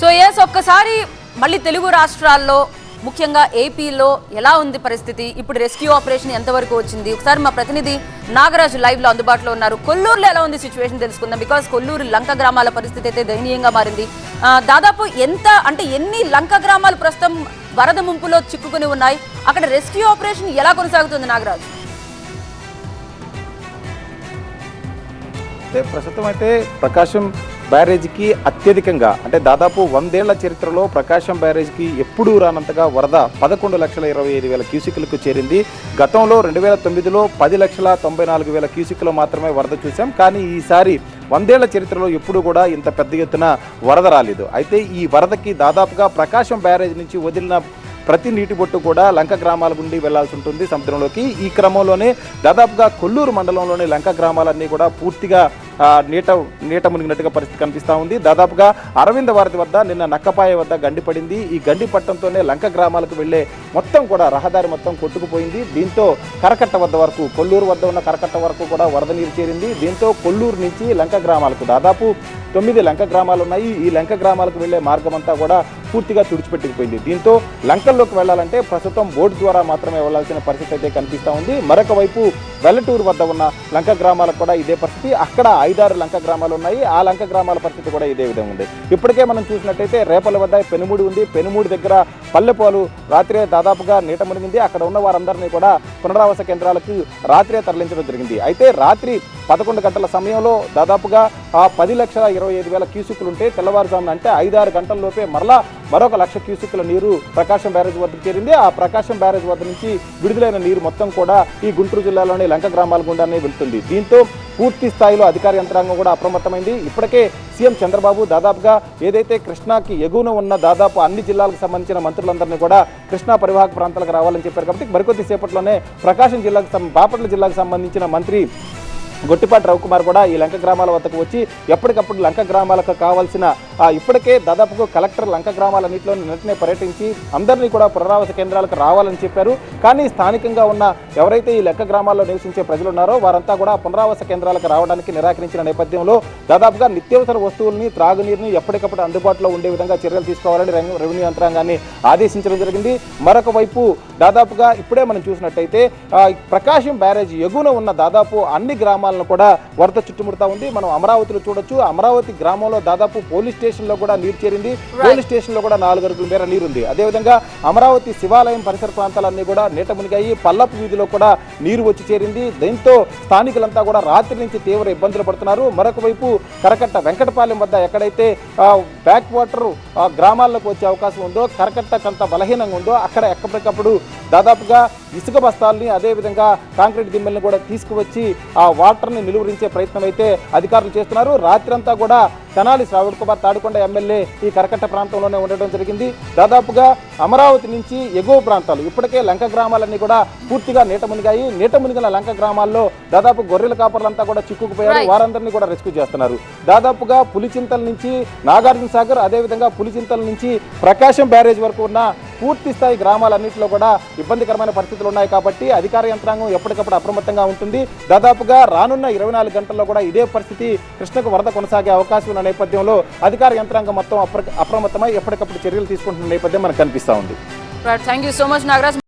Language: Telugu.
సో ఎస్ ఒక్కసారి మళ్ళీ తెలుగు రాష్ట్రాల్లో ముఖ్యంగా ఏపీలో ఎలా ఉంది పరిస్థితి, ఇప్పుడు రెస్క్యూ ఆపరేషన్ ఎంతవరకు వచ్చింది, ఒకసారి మా ప్రతినిధి నాగరాజు లైవ్లో అందుబాటులో ఉన్నారు. కొల్లూరులో ఎలా ఉంది సిచ్యువేషన్ తెలుసుకుందాం. బికాస్ కొల్లూరు లంక గ్రామాల పరిస్థితి అయితే దయనీయంగా మారింది. దాదాపు ఎన్ని లంక గ్రామాలు ప్రస్తుతం వరద ముంపులో చిక్కుకుని ఉన్నాయి, అక్కడ రెస్క్యూ ఆపరేషన్ ఎలా కొనసాగుతుంది నాగరాజు? ప్రస్తుతం అయితే ప్రకాశం బ్యారేజీకి అత్యధికంగా అంటే దాదాపు 100 ఏళ్ల చరిత్రలో ప్రకాశం బ్యారేజీకి ఎప్పుడూ రానంతగా వరద 11,25,000 క్యూసిక్లకు చేరింది. గతంలో 2009లో 10,94,000 క్యూసిక్లు మాత్రమే వరద చూసాం. కానీ ఈసారి 100 ఏళ్ల చరిత్రలో ఎప్పుడు కూడా ఇంత పెద్ద ఎత్తున వరద రాలేదు. అయితే ఈ వరదకి దాదాపుగా ప్రకాశం బ్యారేజ్ నుంచి వదిలిన ప్రతి నీటి బొట్టు కూడా లంక గ్రామాల గుండి వెళ్లాల్సి ఉంటుంది సముద్రంలోకి. ఈ క్రమంలోనే దాదాపుగా కొల్లూరు మండలంలోని లంక గ్రామాలన్నీ కూడా పూర్తిగా నీట మునిగినట్టుగా పరిస్థితి కనిపిస్తూ ఉంది. దాదాపుగా అరవింద వారధి వద్ద నిన్న నక్కపాయ వద్ద గండి పడింది. ఈ గండి పట్టడంతోనే లంక గ్రామాలకు వెళ్లే మొత్తం కూడా రహదారి మొత్తం కొట్టుకుపోయింది. దీంతో కరకట్ట వద్ద వరకు, కొల్లూరు వద్ద ఉన్న కరకట్ట వరకు కూడా వరద నీరు చేరింది. దీంతో కొల్లూరు నుంచి లంక గ్రామాలకు దాదాపు 9 లంక గ్రామాలు ఉన్నాయి. ఈ లంక గ్రామాలకు వెళ్లే మార్గం అంతా కూడా పూర్తిగా తుడిచిపెట్టుకుపోయింది. దీంతో లంకల్లోకి వెళ్లాలంటే ప్రస్తుతం బోటు ద్వారా మాత్రమే వెళ్లాల్సిన పరిస్థితి అయితే కనిపిస్తూ ఉంది. మరొక వైపు వెల్లటూరు వద్ద ఉన్న లంక గ్రామాలకు కూడా ఇదే పరిస్థితి. అక్కడ 5-6 లంక గ్రామాలు ఉన్నాయి. ఆ లంక గ్రామాల పరిస్థితి కూడా ఇదే విధంగా ఉంది. ఇప్పటికే మనం చూసినట్టయితే రేపల వద్ద పెనుమూడి ఉంది. పెనుమూడి దగ్గర పల్లెపోలు రాత్రే దాదాపుగా నీట మునిగింది. అక్కడ ఉన్న వారందరినీ కూడా పునరావాస కేంద్రాలకు రాత్రే తరలించడం జరిగింది. అయితే రాత్రి 11 గంటల సమయంలో దాదాపుగా 10,25,000 క్యూసిక్లు ఉంటే తెల్లవారుజామున అంటే 5-6 గంటల్లోపే మరొక 1,00,000 క్యూసిక్ల నీరు ప్రకాశం బ్యారేజ్ వద్దకు చేరింది. ఆ ప్రకాశం బ్యారేజ్ వద్ద నుంచి విడుదలైన నీరు మొత్తం కూడా ఈ గుంటూరు జిల్లాలోని లంక గ్రామాల గుండానే వెళ్తుంది. దీంతో పూర్తి స్థాయిలో అధికార యంత్రాంగం కూడా అప్రమత్తమైంది. ఇప్పటికే సీఎం చంద్రబాబు దాదాపుగా ఏదైతే కృష్ణాకి ఎగువన ఉన్న దాదాపు అన్ని జిల్లాలకు సంబంధించిన మంత్రులందరినీ కూడా కృష్ణా పరివాహక ప్రాంతాలకు రావాలని చెప్పారు. కాబట్టి మరికొద్ది సేపట్లోనే ప్రకాశం జిల్లాకు బాపట్ల జిల్లాకు సంబంధించిన మంత్రి గొట్టిపాటి రవికుమార్ కూడా ఈ లంక గ్రామాల వద్దకు వచ్చి ఎప్పటికప్పుడు లంక గ్రామాలకు కావాల్సిన ఇప్పటికే దాదాపుగా కలెక్టర్ లంక గ్రామాలన్నింటిలో వెంటనే పర్యటించి అందరినీ కూడా పునరావాస కేంద్రాలకు రావాలని చెప్పారు. కానీ స్థానికంగా ఉన్న ఎవరైతే ఈ లంక గ్రామాల్లో నివసించే ప్రజలు ఉన్నారో వారంతా కూడా పునరావాస కేంద్రాలకు రావడానికి నిరాకరించిన నేపథ్యంలో దాదాపుగా నిత్యావసర వస్తువుల్ని, త్రాగునీరుని ఎప్పటికప్పుడు అందుబాటులో ఉండే విధంగా చర్యలు తీసుకోవాలని రెవెన్యూ యంత్రాంగాన్ని ఆదేశించడం జరిగింది. మరొక వైపు దాదాపుగా ఇప్పుడే మనం చూసినట్టయితే ప్రకాశం బ్యారేజ్ ఎగువన ఉన్న దాదాపు అన్ని గ్రామాలను కూడా వరద చుట్టుముడుతూ ఉంది. మనం అమరావతిలో చూడొచ్చు. అమరావతి గ్రామంలో దాదాపు పోలీస్ స్టేషన్లో కూడా నీరు చేరింది. పోలీస్ స్టేషన్లో కూడా 4 అడుగుల మేర నీరుంది. అదేవిధంగా అమరావతి శివాలయం పరిసర ప్రాంతాలన్నీ కూడా నీట మునిగాయి. పల్లపు వీధిలో కూడా నీరు వచ్చి చేరింది. దీంతో స్థానికులంతా కూడా రాత్రి నుంచి తీవ్ర ఇబ్బందులు పడుతున్నారు. మరొక వైపు కరకట్ట వెంకటపాలెం వద్ద ఎక్కడైతే బ్యాక్ వాటర్ గ్రామాల్లోకి వచ్చే అవకాశం ఉందో, కరకట్ట కొంత బలహీనంగా ఉందో అక్కడ ఎక్కడికప్పుడు దాదాపుగా ఇసుక బస్తాలని, అదేవిధంగా కాంక్రీట్ దిమ్మెల్ని కూడా తీసుకువచ్చి ఆ వాటర్ని నిలువరించే ప్రయత్నం అయితే అధికారులు చేస్తున్నారు. రాత్రి అంతా కూడా తెనాలి శ్రావణ్ కుమార్ తాడికొండ ఎమ్మెల్యే ఈ కరకట్ట ప్రాంతంలోనే ఉండడం జరిగింది. దాదాపుగా అమరావతి నుంచి ఎగువ ప్రాంతాలు ఇప్పటికే లంక గ్రామాలన్నీ కూడా పూర్తిగా నీట మునిగాయి. నీట మునిగిన లంక గ్రామాల్లో దాదాపు గొర్రెల కాపర్లంతా కూడా చిక్కుకుపోయారు. వారందరినీ కూడా రెస్క్యూ చేస్తున్నారు. దాదాపుగా పులిచింతల నుంచి నాగార్జున సాగర్, అదేవిధంగా పులిచింతల నుంచి ప్రకాశం బ్యారేజ్ వరకు ఉన్న పూర్తి స్థాయి గ్రామాలన్నింటిలో కూడా ఇబ్బందికరమైన పరిస్థితులు ఉన్నాయి. కాబట్టి అధికార యంత్రాంగం ఎప్పటికప్పుడు అప్రమత్తంగా ఉంటుంది. దాదాపుగా రానున్న 24 గంటల్లో కూడా ఇదే పరిస్థితి కృష్ణకు వరద కొనసాగే అవకాశం ఉన్న నేపథ్యంలో అధికార యంత్రాంగం మొత్తం అప్రమత్తమై ఎప్పటికప్పుడు చర్యలు తీసుకుంటున్న నేపథ్యం మనకు కనిపిస్తూ ఉంది. Thank you so much Nagaraj.